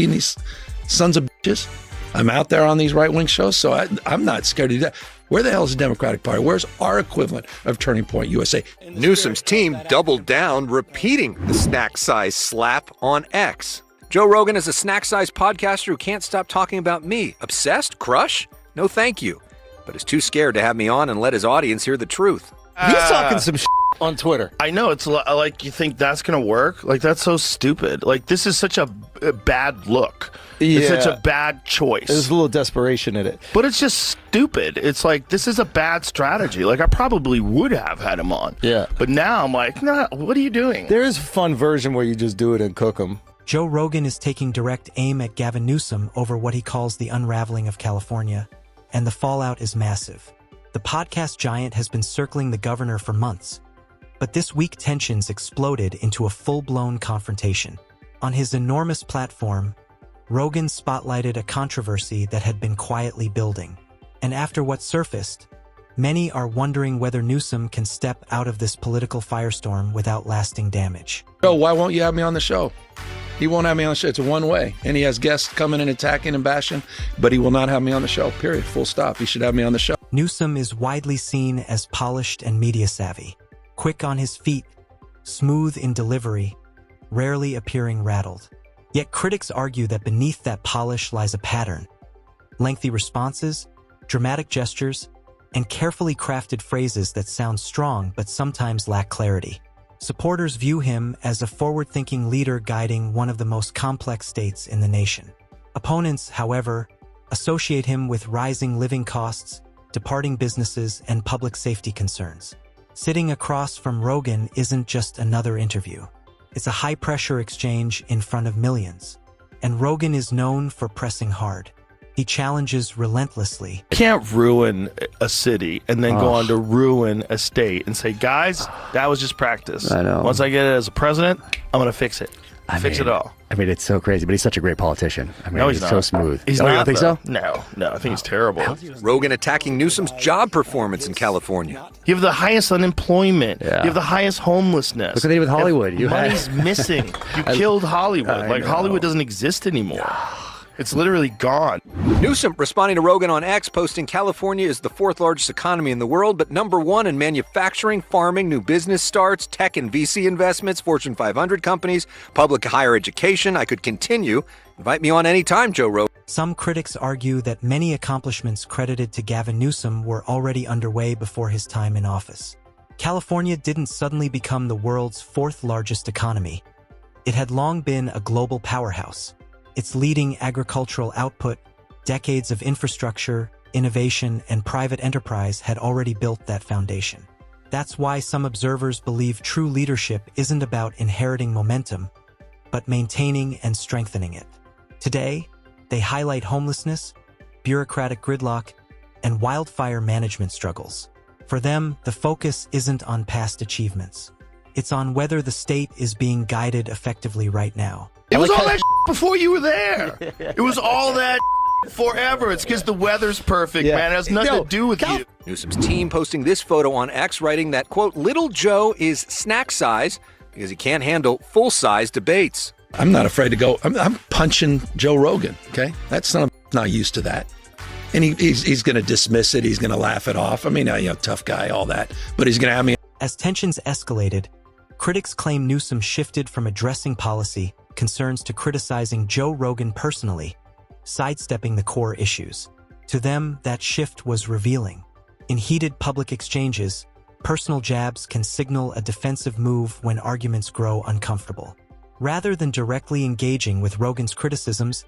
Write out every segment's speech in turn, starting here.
eating these sons of bitches. I'm out there on these right-wing shows, so I'm not scared to do that. Where the hell is the Democratic Party? Where's our equivalent of Turning Point USA? Newsom's team doubled down, repeating the snack-size slap on X. Joe Rogan is a snack-sized podcaster who can't stop talking about me. Obsessed? Crush? No thank you. But is too scared to have me on and let his audience hear the truth. He's talking some shit on Twitter. I know, it's like, you think that's going to work? Like, that's so stupid. Like, this is such a bad look. Yeah. It's such a bad choice. There's a little desperation in it. But it's just stupid. It's like, this is a bad strategy. Like, I probably would have had him on. Yeah. But now I'm like, nah, what are you doing? There is a fun version where you just do it and cook them. Joe Rogan is taking direct aim at Gavin Newsom over what he calls the unraveling of California, and the fallout is massive. The podcast giant has been circling the governor for months, but this week tensions exploded into a full-blown confrontation. On his enormous platform, Rogan spotlighted a controversy that had been quietly building, and after what surfaced, many are wondering whether Newsom can step out of this political firestorm without lasting damage. Oh, why won't you have me on the show? He won't have me on the show. It's a one-way. And he has guests coming and attacking and bashing, but he will not have me on the show, period. Full stop. He should have me on the show. Newsom is widely seen as polished and media-savvy, quick on his feet, smooth in delivery, rarely appearing rattled. Yet critics argue that beneath that polish lies a pattern. Lengthy responses, dramatic gestures, and carefully crafted phrases that sound strong but sometimes lack clarity. Supporters view him as a forward-thinking leader guiding one of the most complex states in the nation. Opponents, however, associate him with rising living costs, departing businesses, and public safety concerns. Sitting across from Rogan isn't just another interview. It's a high-pressure exchange in front of millions. And Rogan is known for pressing hard. He challenges relentlessly. You can't ruin a city and then go on to ruin a state and say, guys, that was just practice. I know. Once I get it as a president, I'm going to fix it. Fix it all. I mean, it's so crazy, but he's such a great politician. I mean, No, he's he's so not. smooth. He's You not, don't think though. so? No, I think he's terrible. Rogan attacking Newsom's job performance in California. You have the highest unemployment. Yeah. You have the highest homelessness. Look what they did with Hollywood. You had- Money's missing. You killed Hollywood. Like, know. Hollywood doesn't exist anymore. It's literally gone. Newsom responding to Rogan on X, posting California is the fourth largest economy in the world, but number one in manufacturing, farming, new business starts, tech and VC investments, Fortune 500 companies, public higher education. I could continue. Invite me on anytime, Joe Rogan. Some critics argue that many accomplishments credited to Gavin Newsom were already underway before his time in office. California didn't suddenly become the world's fourth largest economy. It had long been a global powerhouse. Its leading agricultural output, decades of infrastructure, innovation, and private enterprise had already built that foundation. That's why some observers believe true leadership isn't about inheriting momentum, but maintaining and strengthening it. Today, they highlight homelessness, bureaucratic gridlock, and wildfire management struggles. For them, the focus isn't on past achievements. It's on whether the state is being guided effectively right now. It was all that before you were there. It was all that forever. It's because the weather's perfect, man. It has nothing to do with you. Newsom's team posting this photo on X, writing that, quote, little Joe is snack size because he can't handle full-size debates. I'm not afraid to go. I'm punching Joe Rogan, okay? That's not used to that. And he's going to dismiss it. He's going to laugh it off. I mean, tough guy, all that. But he's going to have me. As tensions escalated, critics claim Newsom shifted from addressing policy concerns to criticizing Joe Rogan personally, sidestepping the core issues. To them, that shift was revealing. In heated public exchanges, personal jabs can signal a defensive move when arguments grow uncomfortable. Rather than directly engaging with Rogan's criticisms,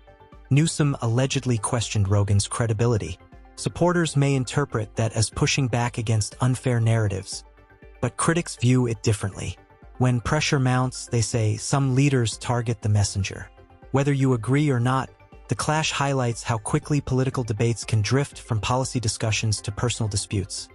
Newsom allegedly questioned Rogan's credibility. Supporters may interpret that as pushing back against unfair narratives, but critics view it differently. When pressure mounts, they say some leaders target the messenger. Whether you agree or not, the clash highlights how quickly political debates can drift from policy discussions to personal disputes.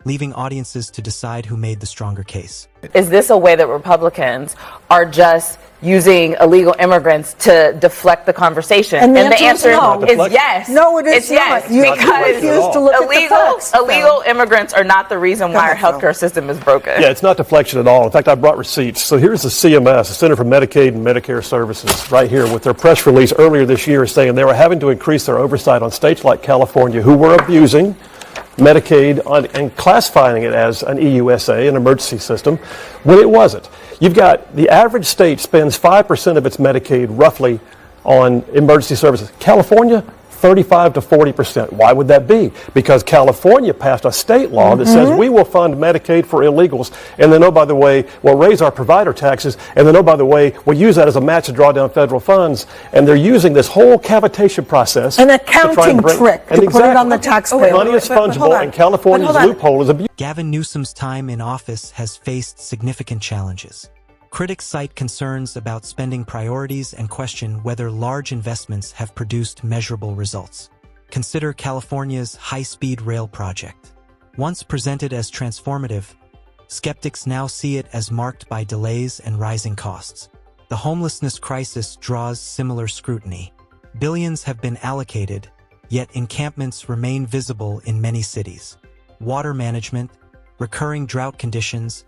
leaving audiences to decide who made the stronger case. Is this a way that Republicans are just using illegal immigrants to deflect the conversation? And the answer is yes. No, it is it's yes, not. You refuse to look at the facts. Illegal immigrants are not the reason why our healthcare system is broken. Yeah, it's not deflection at all. In fact, I brought receipts. So here's the CMS, the Center for Medicaid and Medicare Services, right here with their press release earlier this year saying they were having to increase their oversight on states like California who were abusing Medicaid and classifying it as an EUSA, an emergency system, when it wasn't. You've got the average state spends 5% of its Medicaid roughly on emergency services. California, 35 to 40%. Why would that be? Because California passed a state law that says we will fund Medicaid for illegals, and then, oh, by the way, we'll raise our provider taxes, and then, oh, by the way, we'll use that as a match to draw down federal funds. And they're using this whole cavitation process. An accounting trick to put it on the taxpayer. Money is fungible, and California's loophole is abused. Gavin Newsom's time in office has faced significant challenges. Critics cite concerns about spending priorities and question whether large investments have produced measurable results. Consider California's high-speed rail project. Once presented as transformative, skeptics now see it as marked by delays and rising costs. The homelessness crisis draws similar scrutiny. Billions have been allocated, yet encampments remain visible in many cities. Water management, recurring drought conditions,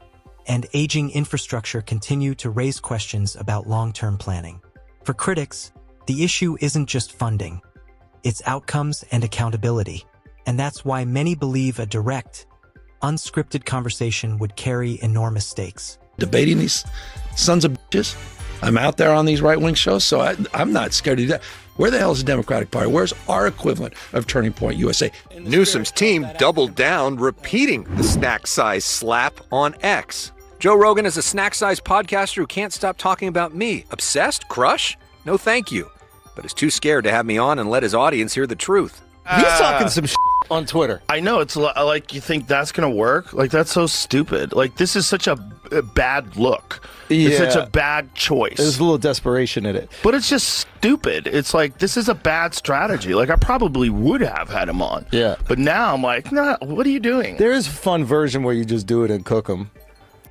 and aging infrastructure continue to raise questions about long-term planning. For critics, the issue isn't just funding, it's outcomes and accountability. And that's why many believe a direct, unscripted conversation would carry enormous stakes. Debating these sons of bitches. I'm out there on these right-wing shows, so I'm not scared to do that. Where the hell is the Democratic Party? Where's our equivalent of Turning Point USA? Newsom's team doubled down, repeating the snack-size slap on X. Joe Rogan is a snack-sized podcaster who can't stop talking about me. Obsessed? Crush? No thank you. But is too scared to have me on and let his audience hear the truth. He's talking some on Twitter. I know, it's like, you think that's going to work? Like, that's so stupid. Like, this is such a bad look. It's such a bad choice. There's a little desperation in it. But it's just stupid. It's like, this is a bad strategy. Like, I probably would have had him on. Yeah. But now I'm like, nah, what are you doing? There is a fun version where you just do it and cook them.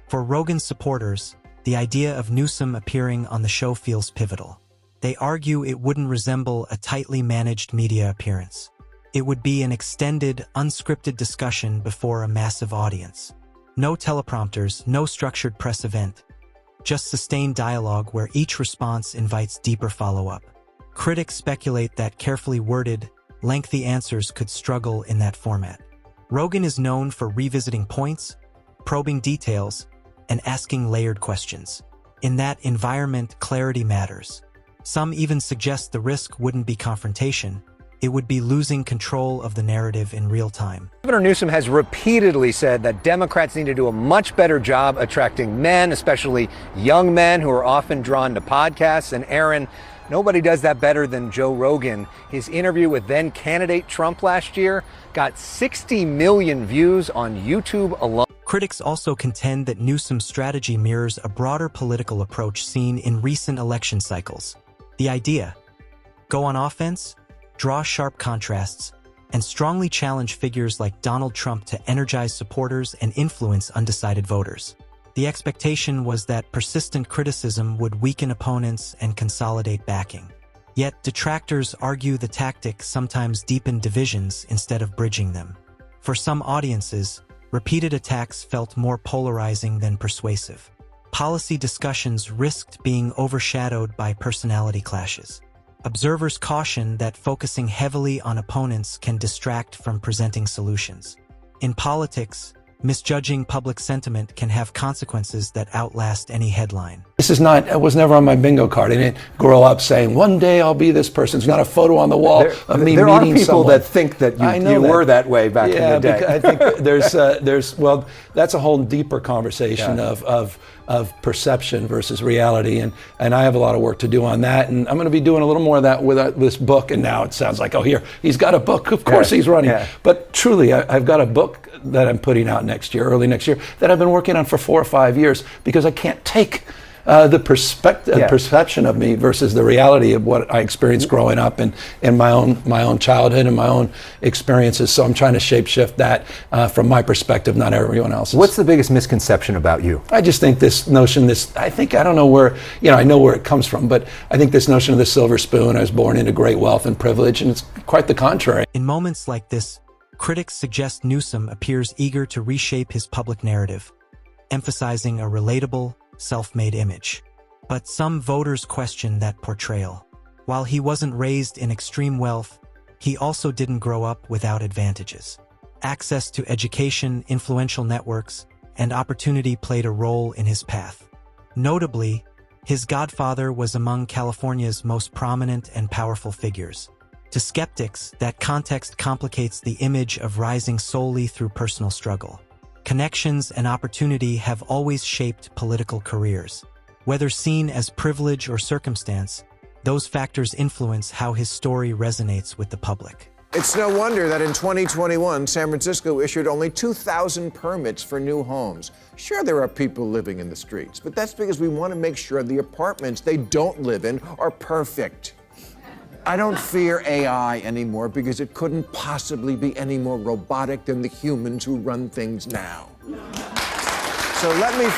For Rogan's supporters, the idea of Newsom appearing on the show feels pivotal. They argue it wouldn't resemble a tightly managed media appearance. It would be an extended, unscripted discussion before a massive audience. No teleprompters, no structured press event. Just sustained dialogue where each response invites deeper follow-up. Critics speculate that carefully worded, lengthy answers could struggle in that format. Rogan is known for revisiting points, probing details, and asking layered questions. In that environment, clarity matters. Some even suggest the risk wouldn't be confrontation, it would be losing control of the narrative in real time. Governor Newsom has repeatedly said that Democrats need to do a much better job attracting men, especially young men who are often drawn to podcasts. And Aaron, nobody does that better than Joe Rogan. His interview with then candidate Trump last year got 60 million views on YouTube alone. Critics also contend that Newsom's strategy mirrors a broader political approach seen in recent election cycles. The idea: go on offense, draw sharp contrasts, and strongly challenge figures like Donald Trump to energize supporters and influence undecided voters. The expectation was that persistent criticism would weaken opponents and consolidate backing. Yet detractors argue the tactic sometimes deepened divisions instead of bridging them. For some audiences, repeated attacks felt more polarizing than persuasive. Policy discussions risked being overshadowed by personality clashes. Observers caution that focusing heavily on opponents can distract from presenting solutions. In politics, misjudging public sentiment can have consequences that outlast any headline. This is not, it was never on my bingo card. I didn't grow up saying, one day I'll be this person. It's not a photo on the wall of me meeting someone. There are people that think that you were that way back in the day. Yeah, I think there's that's a whole deeper conversation of perception versus reality. And I have a lot of work to do on that. And I'm going to be doing a little more of that with this book. And now it sounds like, oh, here, he's got a book. Of course he's running. Yeah. But truly, I've got a book that I'm putting out next year, early next year, that I've been working on for 4 or 5 years because I can't take the perception of me versus the reality of what I experienced growing up and my own childhood and my own experiences. So I'm trying to shapeshift that from my perspective, not everyone else's. What's the biggest misconception about you? I just think this notion, I don't know where, I know where it comes from, but I think this notion of the silver spoon, I was born into great wealth and privilege, and it's quite the contrary. In moments like this, critics suggest Newsom appears eager to reshape his public narrative, emphasizing a relatable, self-made image. But some voters question that portrayal. While he wasn't raised in extreme wealth, he also didn't grow up without advantages. Access to education, influential networks, and opportunity played a role in his path. Notably, his godfather was among California's most prominent and powerful figures. To skeptics, that context complicates the image of rising solely through personal struggle. Connections and opportunity have always shaped political careers. Whether seen as privilege or circumstance, those factors influence how his story resonates with the public. It's no wonder that in 2021, San Francisco issued only 2,000 permits for new homes. Sure, there are people living in the streets, but that's because we want to make sure the apartments they don't live in are perfect. I don't fear AI anymore because it couldn't possibly be any more robotic than the humans who run things now. So let me...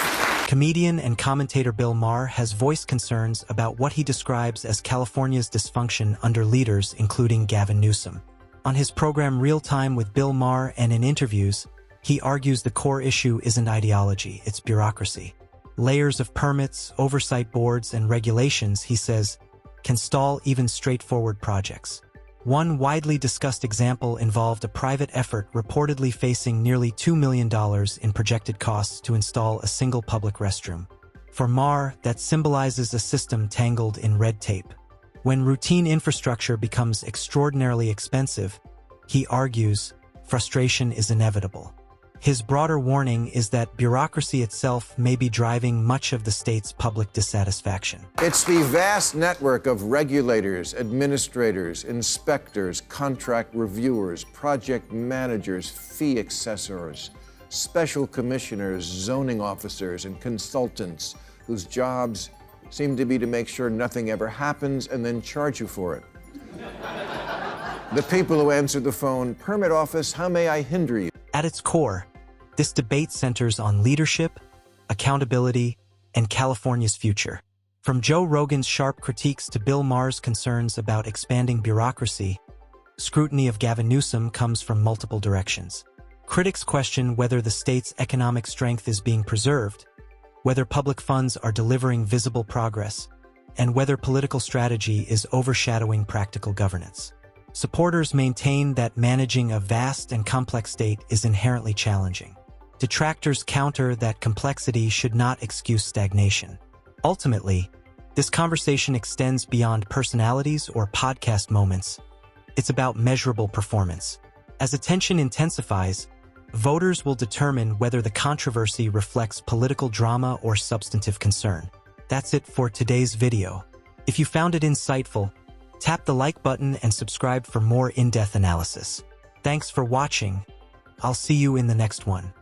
Comedian and commentator Bill Maher has voiced concerns about what he describes as California's dysfunction under leaders including Gavin Newsom. On his program Real Time with Bill Maher and in interviews, he argues the core issue isn't ideology, it's bureaucracy. Layers of permits, oversight boards, and regulations, he says, can stall even straightforward projects. One widely discussed example involved a private effort reportedly facing nearly $2 million in projected costs to install a single public restroom. For Maher, that symbolizes a system tangled in red tape. When routine infrastructure becomes extraordinarily expensive, he argues, frustration is inevitable. His broader warning is that bureaucracy itself may be driving much of the state's public dissatisfaction. It's the vast network of regulators, administrators, inspectors, contract reviewers, project managers, fee assessors, special commissioners, zoning officers, and consultants whose jobs seem to be to make sure nothing ever happens and then charge you for it. The people who answer the phone, "Permit office, how may I hinder you?" At its core, this debate centers on leadership, accountability, and California's future. From Joe Rogan's sharp critiques to Bill Maher's concerns about expanding bureaucracy, scrutiny of Gavin Newsom comes from multiple directions. Critics question whether the state's economic strength is being preserved, whether public funds are delivering visible progress, and whether political strategy is overshadowing practical governance. Supporters maintain that managing a vast and complex state is inherently challenging. Detractors counter that complexity should not excuse stagnation. Ultimately, this conversation extends beyond personalities or podcast moments. It's about measurable performance. As attention intensifies, voters will determine whether the controversy reflects political drama or substantive concern. That's it for today's video. If you found it insightful, tap the like button and subscribe for more in-depth analysis. Thanks for watching. I'll see you in the next one.